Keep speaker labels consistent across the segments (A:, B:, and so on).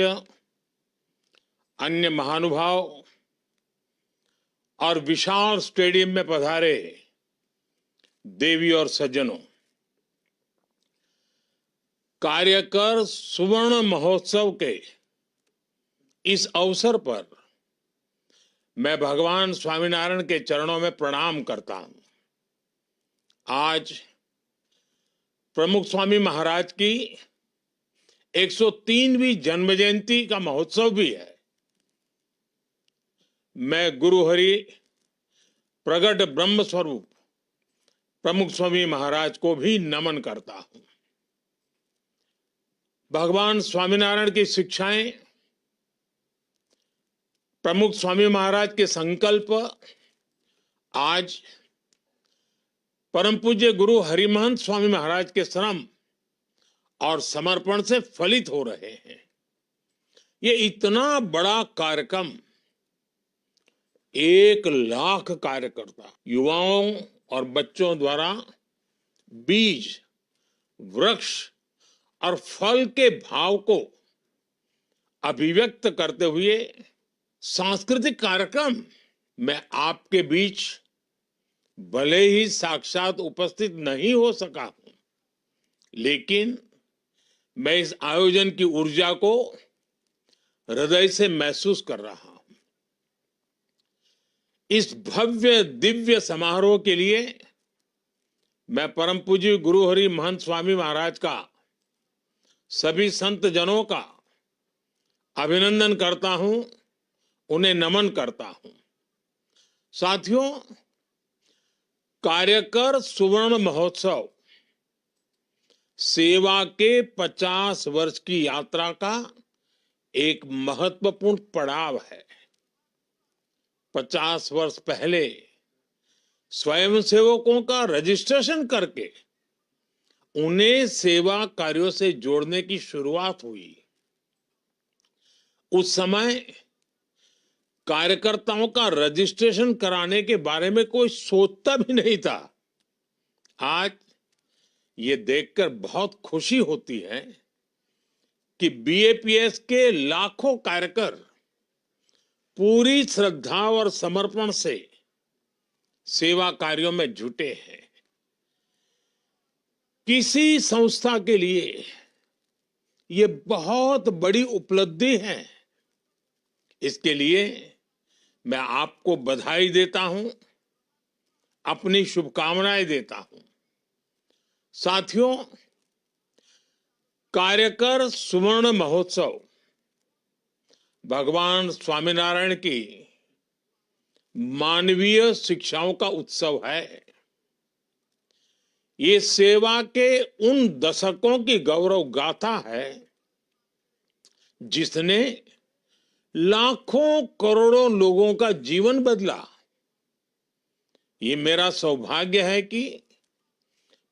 A: अन्य महानुभाव और विशाल स्टेडियम में पधारे देवी और सज्जनों, कार्यकर सुवर्ण महोत्सव के इस अवसर पर मैं भगवान स्वामीनारायण के चरणों में प्रणाम करता हूं। आज प्रमुख स्वामी महाराज की 103वीं जन्म जयंती का महोत्सव भी है। मैं गुरु हरि प्रगट ब्रह्म स्वरूप प्रमुख स्वामी महाराज को भी नमन करता हूं। भगवान स्वामीनारायण की शिक्षाएं, प्रमुख स्वामी महाराज के संकल्प आज परम पूज्य गुरु हरिमहंत स्वामी महाराज के श्रम और समर्पण से फलित हो रहे हैं। ये इतना बड़ा कार्यक्रम 1 लाख कार्यकर्ता, युवाओं और बच्चों द्वारा बीज, वृक्ष और फल के भाव को अभिव्यक्त करते हुए सांस्कृतिक कार्यक्रम, मैं आपके बीच भले ही साक्षात उपस्थित नहीं हो सका हूं, लेकिन मैं इस आयोजन की ऊर्जा को हृदय से महसूस कर रहा हूं। इस भव्य दिव्य समारोह के लिए मैं परम पूज्य गुरु हरि महंत स्वामी महाराज का, सभी संत जनों का अभिनंदन करता हूं, उन्हें नमन करता हूं। साथियों, कार्यकर सुवर्ण महोत्सव सेवा के 50 वर्ष की यात्रा का एक महत्वपूर्ण पड़ाव है। 50 वर्ष पहले स्वयंसेवकों का रजिस्ट्रेशन करके उन्हें सेवा कार्यों से जोड़ने की शुरुआत हुई। उस समय कार्यकर्ताओं का रजिस्ट्रेशन कराने के बारे में कोई सोचता भी नहीं था। आज ये देखकर बहुत खुशी होती है कि बीएपीएस के लाखों कार्यकर पूरी श्रद्धा और समर्पण से सेवा कार्यों में जुटे हैं। किसी संस्था के लिए ये बहुत बड़ी उपलब्धि है। इसके लिए मैं आपको बधाई देता हूं, अपनी शुभकामनाएं देता हूं। साथियों, कार्यकर सुवर्ण महोत्सव भगवान स्वामीनारायण की मानवीय शिक्षाओं का उत्सव है। ये सेवा के उन दशकों की गौरव गाथा है जिसने लाखों करोड़ों लोगों का जीवन बदला। ये मेरा सौभाग्य है कि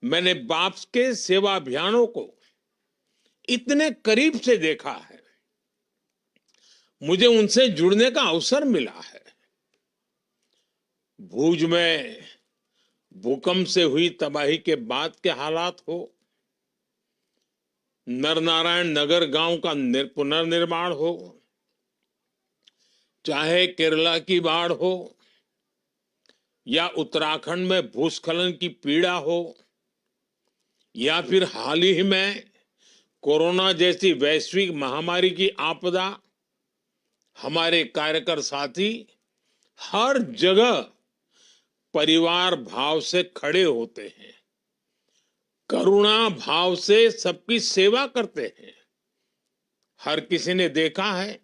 A: मैंने बाप्स के सेवा अभियानों को इतने करीब से देखा है। मुझे उनसे जुड़ने का अवसर मिला है। भूज में भूकंप से हुई तबाही के बाद के हालात हो, नरनारायण नगर गांव का पुनर्निर्माण हो, चाहे केरला की बाढ़ हो या उत्तराखंड में भूस्खलन की पीड़ा हो, या फिर हाल ही में कोरोना जैसी वैश्विक महामारी की आपदा, हमारे कार्यकर साथी हर जगह परिवार भाव से खड़े होते हैं, करुणा भाव से सबकी सेवा करते हैं। हर किसी ने देखा है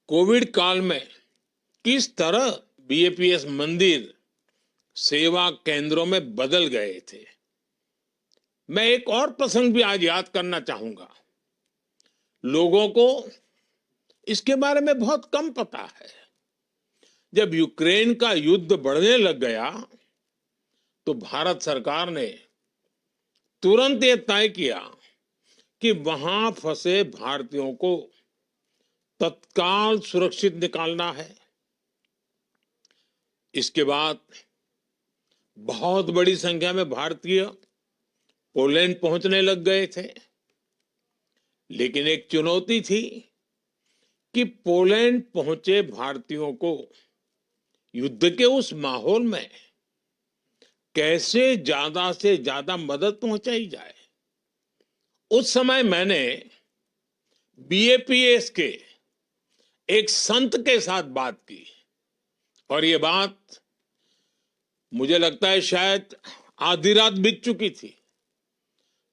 A: कोविड काल में किस तरह बीएपीएस मंदिर सेवा केंद्रों में बदल गए थे। मैं एक और प्रसंग भी आज याद करना चाहूंगा। लोगों को इसके बारे में बहुत कम पता है। जब यूक्रेन का युद्ध बढ़ने लग गया तो भारत सरकार ने तुरंत ये तय किया कि वहां फंसे भारतीयों को तत्काल सुरक्षित निकालना है। इसके बाद बहुत बड़ी संख्या में भारतीय पोलैंड पहुंचने लग गए थे। लेकिन एक चुनौती थी कि पोलैंड पहुंचे भारतीयों को युद्ध के उस माहौल में कैसे ज्यादा से ज्यादा मदद पहुंचाई जाए। उस समय मैंने बीएपीएस के एक संत के साथ बात की और ये बात मुझे लगता है शायद आधी रात बीत चुकी थी,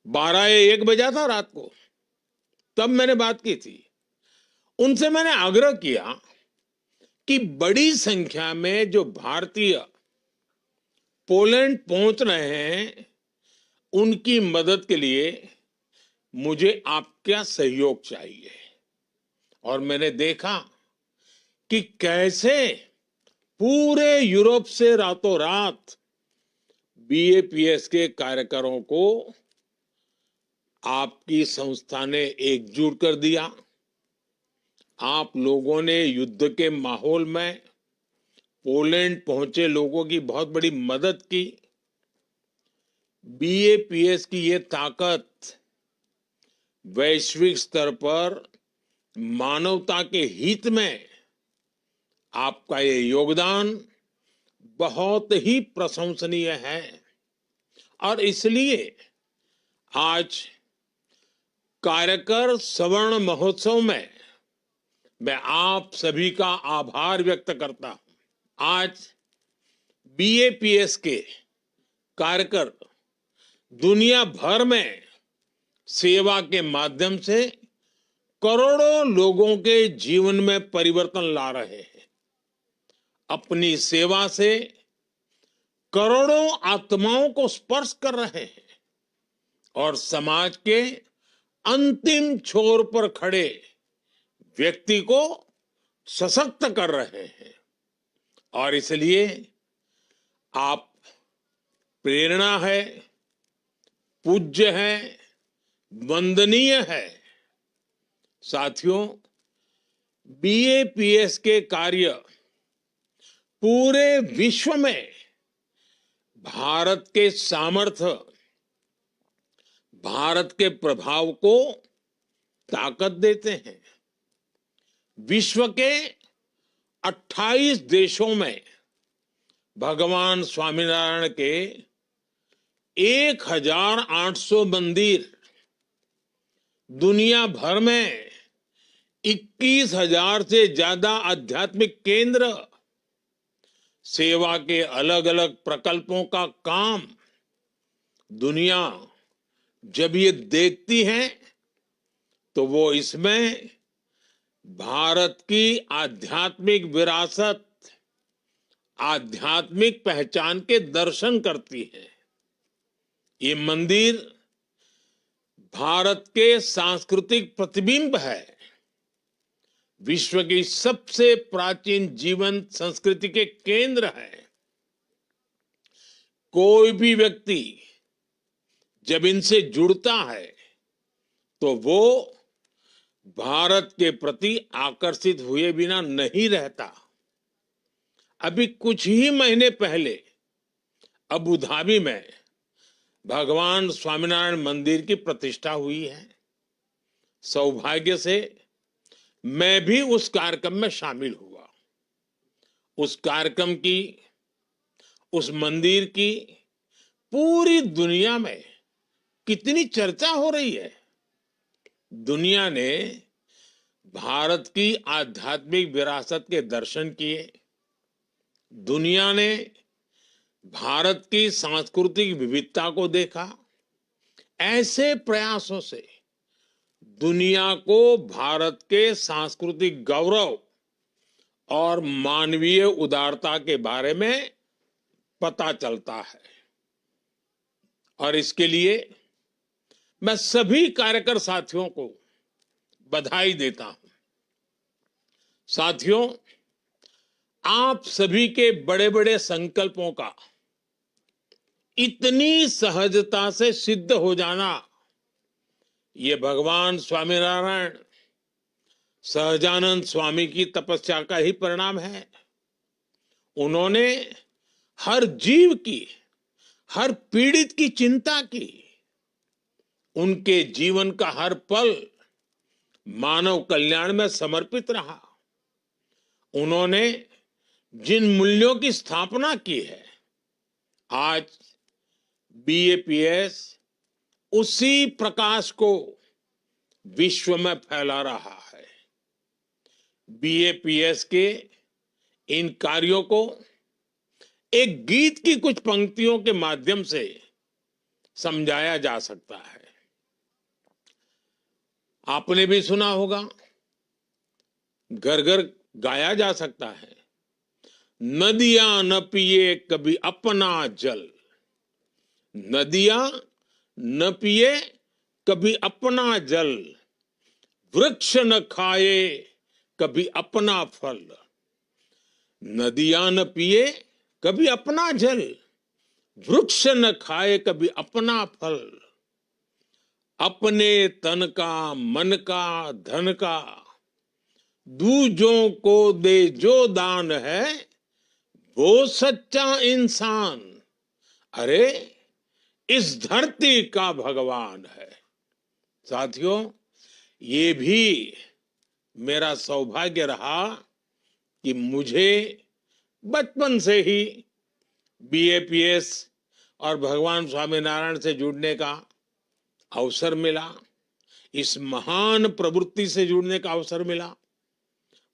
A: 12 या 1 बजा था रात को, तब मैंने बात की थी। उनसे मैंने आग्रह किया कि बड़ी संख्या में जो भारतीय पोलैंड पहुंच रहे हैं उनकी मदद के लिए मुझे आपका सहयोग चाहिए। और मैंने देखा कि कैसे पूरे यूरोप से रातों रात बीएपीएस के कार्यकरों को आपकी संस्था ने एकजुट कर दिया। आप लोगों ने युद्ध के माहौल में पोलैंड पहुंचे लोगों की बहुत बड़ी मदद की। बीएपीएस की ये ताकत वैश्विक स्तर पर मानवता के हित में आपका ये योगदान बहुत ही प्रशंसनीय है। और इसलिए आज कार्यकर स्वर्ण महोत्सव में मैं आप सभी का आभार व्यक्त करता हूं। आज बीएपीएस के कार्यकर दुनिया भर में सेवा के माध्यम से करोड़ों लोगों के जीवन में परिवर्तन ला रहे हैं। अपनी सेवा से करोड़ों आत्माओं को स्पर्श कर रहे हैं और समाज के अंतिम छोर पर खड़े व्यक्ति को सशक्त कर रहे हैं। और इसलिए आप प्रेरणा है, पूज्य है, वंदनीय है। साथियों, बीएपीएस के कार्य पूरे विश्व में भारत के सामर्थ्य, भारत के प्रभाव को ताकत देते हैं। विश्व के 28 देशों में भगवान स्वामीनारायण के 1800 मंदिर, दुनिया भर में 21,000 से ज्यादा आध्यात्मिक केंद्र, सेवा के अलग अलग प्रकल्पों का काम दुनिया जब ये देखती है तो वो इसमें भारत की आध्यात्मिक विरासत, आध्यात्मिक पहचान के दर्शन करती है। ये मंदिर भारत के सांस्कृतिक प्रतिबिंब है। विश्व की सबसे प्राचीन जीवंत संस्कृति के केंद्र है। कोई भी व्यक्ति जब इनसे जुड़ता है तो वो भारत के प्रति आकर्षित हुए बिना नहीं रहता। अभी कुछ ही महीने पहले अबू धाबी में भगवान स्वामीनारायण मंदिर की प्रतिष्ठा हुई है। सौभाग्य से मैं भी उस कार्यक्रम में शामिल हुआ। उस कार्यक्रम की, उस मंदिर की पूरी दुनिया में कितनी चर्चा हो रही है। दुनिया ने भारत की आध्यात्मिक विरासत के दर्शन किए। दुनिया ने भारत की सांस्कृतिक विविधता को देखा। ऐसे प्रयासों से दुनिया को भारत के सांस्कृतिक गौरव और मानवीय उदारता के बारे में पता चलता है। और इसके लिए मैं सभी कार्यकर साथियों को बधाई देता हूं। साथियों, आप सभी के बड़े बड़े संकल्पों का इतनी सहजता से सिद्ध हो जाना, ये भगवान स्वामीनारायण, सहजानंद स्वामी की तपस्या का ही परिणाम है। उन्होंने हर जीव की, हर पीड़ित की चिंता की। उनके जीवन का हर पल मानव कल्याण में समर्पित रहा। उन्होंने जिन मूल्यों की स्थापना की है, आज बीएपीएस उसी प्रकाश को विश्व में फैला रहा है। बीएपीएस के इन कार्यों को एक गीत की कुछ पंक्तियों के माध्यम से समझाया जा सकता है। आपने भी सुना होगा, घर घर गाया जा सकता है, नदियां न पिए कभी अपना जल, नदियां न पिए कभी अपना जल, वृक्ष न खाए कभी अपना फल, नदियां न पिए कभी अपना जल, वृक्ष न खाए कभी अपना फल, अपने तन का मन का धन का दूजों को दे जो दान है, वो सच्चा इंसान, अरे इस धरती का भगवान है। साथियों, ये भी मेरा सौभाग्य रहा कि मुझे बचपन से ही बीएपीएस और भगवान स्वामीनारायण से जुड़ने का अवसर मिला, इस महान प्रवृत्ति से जुड़ने का अवसर मिला।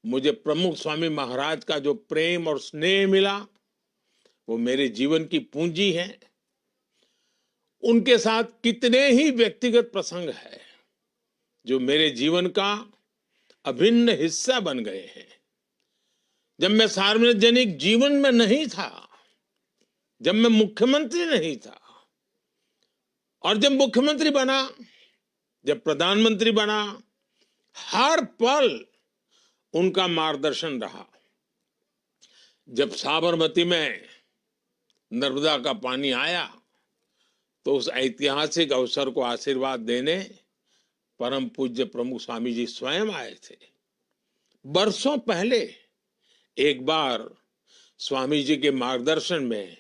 A: मुझे प्रमुख स्वामी महाराज का जो प्रेम और स्नेह मिला, वो मेरे जीवन की पूंजी है। उनके साथ कितने ही व्यक्तिगत प्रसंग है जो मेरे जीवन का अभिन्न हिस्सा बन गए हैं। जब मैं सार्वजनिक जीवन में नहीं था, जब मैं मुख्यमंत्री नहीं था, और जब मुख्यमंत्री बना, जब प्रधानमंत्री बना, हर पल उनका मार्गदर्शन रहा। जब साबरमती में नर्मदा का पानी आया, तो उस ऐतिहासिक अवसर को आशीर्वाद देने परम पूज्य प्रमुख स्वामी जी स्वयं आए थे। बरसों पहले एक बार स्वामी जी के मार्गदर्शन में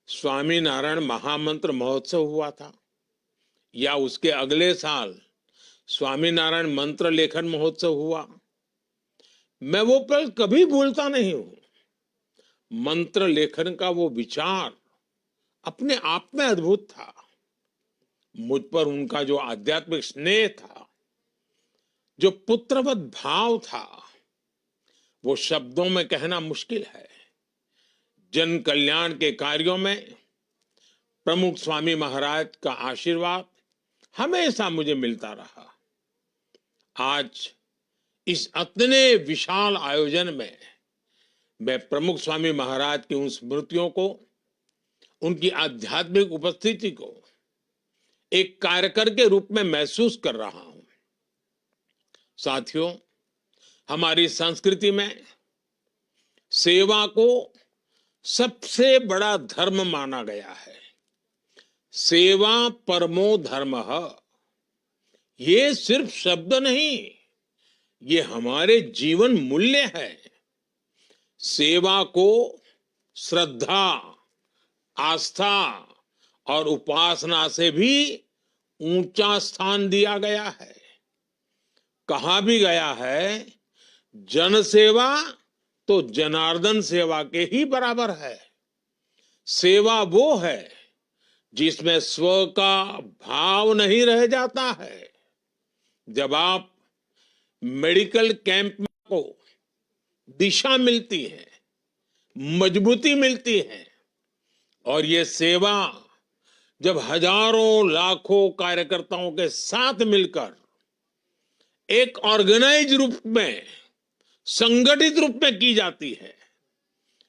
A: स्वामी नारायण महामंत्र महोत्सव हुआ था, या उसके अगले साल स्वामी नारायण मंत्र लेखन महोत्सव हुआ। मैं वो पल कभी भूलता नहीं हूं। मंत्र लेखन का वो विचार अपने आप में अद्भुत था। मुझ पर उनका जो आध्यात्मिक स्नेह था, जो पुत्रवत भाव था, वो शब्दों में कहना मुश्किल है। जन कल्याण के कार्यों में प्रमुख स्वामी महाराज का आशीर्वाद हमेशा मुझे मिलता रहा। आज इस इतने विशाल आयोजन में मैं प्रमुख स्वामी महाराज की उन स्मृतियों को, उनकी आध्यात्मिक उपस्थिति को एक कार्यकर के रूप में महसूस कर रहा हूं। साथियों, हमारी संस्कृति में सेवा को सबसे बड़ा धर्म माना गया है। सेवा परमो धर्मः, ये सिर्फ शब्द नहीं, ये हमारे जीवन मूल्य है। सेवा को श्रद्धा, आस्था और उपासना से भी ऊंचा स्थान दिया गया है। कहा भी गया है, जन सेवा तो जनार्दन सेवा के ही बराबर है। सेवा वो है जिसमें स्व का भाव नहीं रह जाता है। जब आप मेडिकल कैंप को दिशा मिलती है, मजबूती मिलती है, और ये सेवा जब हजारों लाखों कार्यकर्ताओं के साथ मिलकर एक ऑर्गेनाइज रूप में, संगठित रूप में की जाती है,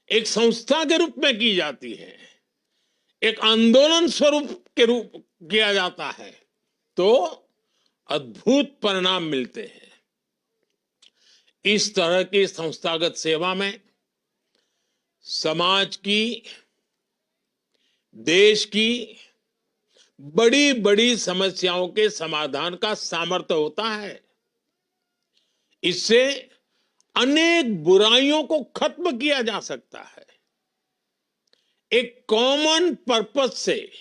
A: एक संस्था के रूप में की जाती है, एक आंदोलन स्वरूप के रूप किया जाता है, तो अद्भुत परिणाम मिलते हैं। इस तरह की संस्थागत सेवा में समाज की, देश की बड़ी बड़ी समस्याओं के समाधान का सामर्थ्य होता है। इससे अनेक बुराइयों को खत्म किया जा सकता है। एक कॉमन पर्पस से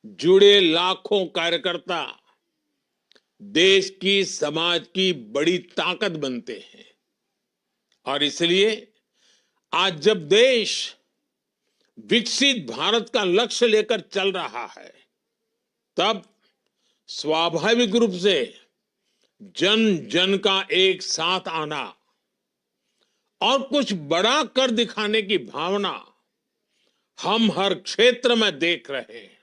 A: जुड़े लाखों कार्यकर्ता देश की, समाज की बड़ी ताकत बनते हैं। और इसलिए आज जब देश विकसित भारत का लक्ष्य लेकर चल रहा है, तब स्वाभाविक रूप से जन जन का एक साथ आना और कुछ बड़ा कर दिखाने की भावना हम हर क्षेत्र में देख रहे हैं।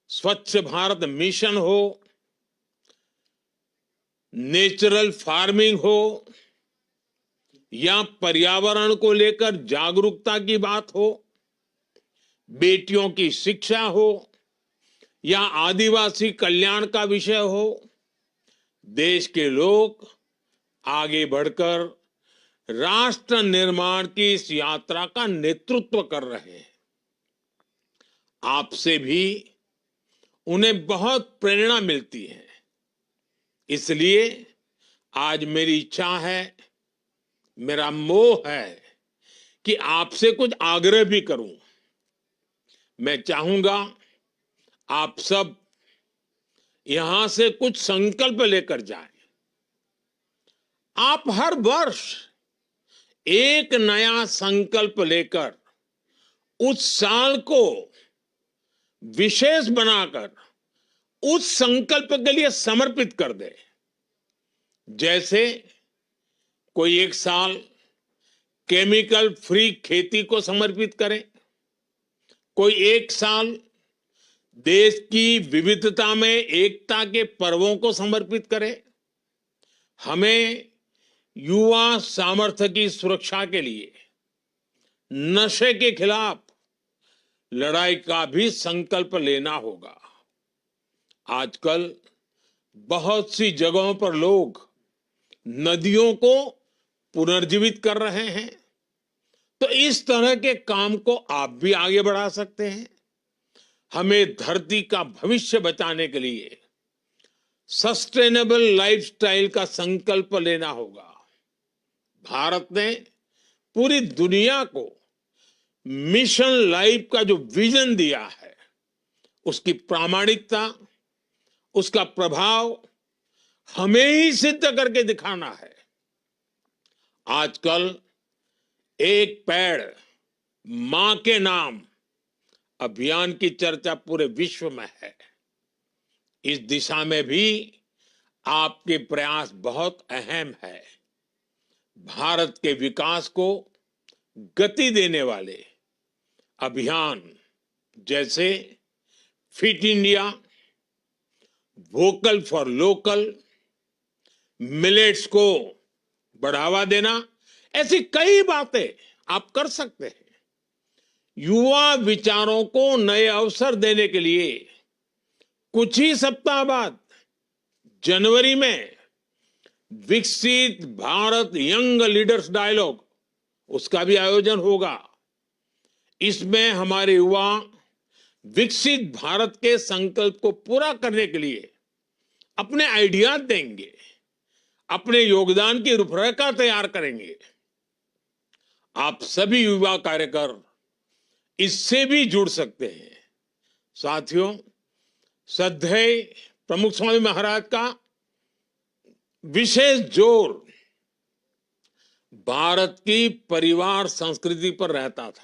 A: स्वच्छ भारत मिशन हो, नेचुरल फार्मिंग हो, या पर्यावरण को लेकर जागरूकता की बात हो, बेटियों की शिक्षा हो, या आदिवासी कल्याण का विषय हो, देश के लोग आगे बढ़कर राष्ट्र निर्माण की इस यात्रा का नेतृत्व कर रहे हैं। आपसे भी उन्हें बहुत प्रेरणा मिलती है। इसलिए आज मेरी इच्छा है, मेरा मोह है कि आपसे कुछ आग्रह भी करूं। मैं चाहूंगा आप सब यहां से कुछ संकल्प लेकर जाएं। आप हर वर्ष एक नया संकल्प लेकर उस साल को विशेष बनाकर उस संकल्प के लिए समर्पित कर दे। जैसे कोई एक साल केमिकल फ्री खेती को समर्पित करे, कोई एक साल देश की विविधता में एकता के पर्वों को समर्पित करे। हमें युवा सामर्थ्य की सुरक्षा के लिए नशे के खिलाफ लड़ाई का भी संकल्प लेना होगा। आजकल बहुत सी जगहों पर लोग नदियों को पुनर्जीवित कर रहे हैं, तो इस तरह के काम को आप भी आगे बढ़ा सकते हैं। हमें धरती का भविष्य बचाने के लिए सस्टेनेबल लाइफस्टाइल का संकल्प लेना होगा। भारत ने पूरी दुनिया को मिशन लाइफ का जो विजन दिया है, उसकी प्रामाणिकता, उसका प्रभाव हमें ही सिद्ध करके दिखाना है। आजकल एक पेड़ मां के नाम अभियान की चर्चा पूरे विश्व में है। इस दिशा में भी आपके प्रयास बहुत अहम है। भारत के विकास को गति देने वाले अभियान जैसे fit India, vocal for local, millets को बढ़ावा देना, ऐसी कई बातें आप कर सकते हैं। युवा विचारों को नए अवसर देने के लिए कुछ ही सप्ताह बाद जनवरी में विकसित भारत यंग लीडर्स डायलॉग, उसका भी आयोजन होगा। इसमें हमारे युवा विकसित भारत के संकल्प को पूरा करने के लिए अपने आइडियाज देंगे, अपने योगदान की रूपरेखा तैयार करेंगे। आप सभी युवा कार्यकर इससे भी जुड़ सकते हैं। साथियों, श्रद्धेय प्रमुख स्वामी महाराज का विशेष जोर भारत की परिवार संस्कृति पर रहता था।